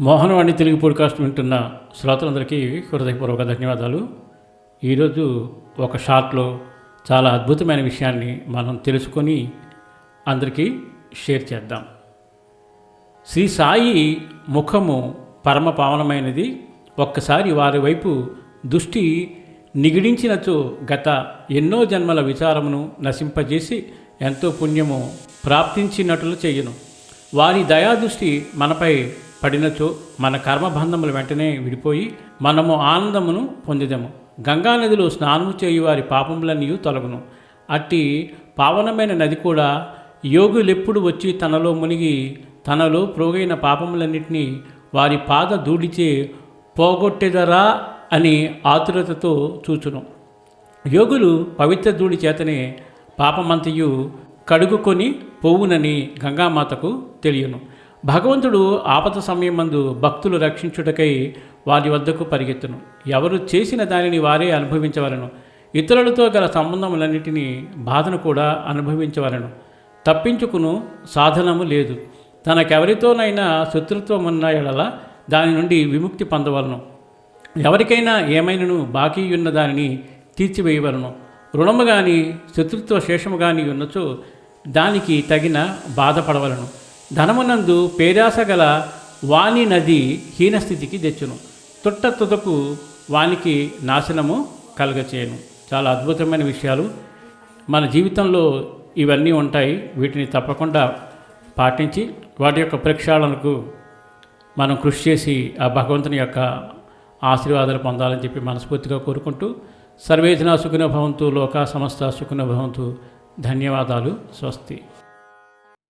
Mohanavani Telugu podcast వింటున్న శ్రోతలందరికీ హృదయపూర్వక ధన్యవాదాలు. ఈరోజు ఒక షార్ట్లో చాలా అద్భుతమైన విషయాన్ని మనం తెలుసుకొని అందరికీ షేర్ చేద్దాం. శ్రీ సాయి ముఖము పరమ పావనమైనది. ఒక్కసారి వారి వైపు దృష్టి నిగిడించినచో గత ఎన్నో జన్మల విచారమును నశింపజేసి ఎంతో పుణ్యము ప్రాప్తించినట్లు చెయ్యను. వారి దయాదృష్టి మనపై పడినచో మన కర్మబంధములు వెంటనే విడిపోయి మనము ఆనందమును పొందిదము. గంగానదిలో స్నానము చేయు వారి పాపములన్నీ తొలగును. అట్టి పావనమైన నది కూడా యోగులెప్పుడు వచ్చి తనలో మునిగి తనలో ప్రోగైన పాపములన్నింటినీ వారి పాద ధూళిచే పోగొట్టెదరా అని ఆతురతతో చూచును. యోగులు పవిత్ర ధూళి చేతనే పాపమంతయు కడుగుకొని పోవునని గంగామాతకు తెలియను. భగవంతుడు ఆపద సమయమందు భక్తులు రక్షించుటకై వారి వద్దకు పరిగెత్తును. ఎవరు చేసిన దానిని వారే అనుభవించవలను. ఇతరులతో గల సంబంధములన్నిటినీ బాధను కూడా అనుభవించవలను. తప్పించుకును సాధనము లేదు. తనకెవరితోనైనా శత్రుత్వం ఉన్న ఎడల దాని నుండి విముక్తి పొందవలను. ఎవరికైనా ఏమైనను బాకీ ఉన్న దానిని తీర్చివేయవలను. రుణము కానీ శత్రుత్వ శేషము కానీ ఉన్నచో దానికి తగిన బాధపడవలను. ధనమునందు పేరాస గల వాణి నది హీనస్థితికి తెచ్చును. తుదకు వానికి నాశనము కలగచేయను. చాలా అద్భుతమైన విషయాలు మన జీవితంలో ఇవన్నీ ఉంటాయి. వీటిని తప్పకుండా పాటించి వాటి యొక్క ప్రక్షాళనకు మనం కృషి చేసి ఆ భగవంతుని యొక్క ఆశీర్వాదాలు పొందాలని చెప్పి మనస్ఫూర్తిగా కోరుకుంటూ సర్వేజన సుఖినో భవంతు, లోకా సమస్త సుఖినో భవంతు. ధన్యవాదాలు. స్వస్తి.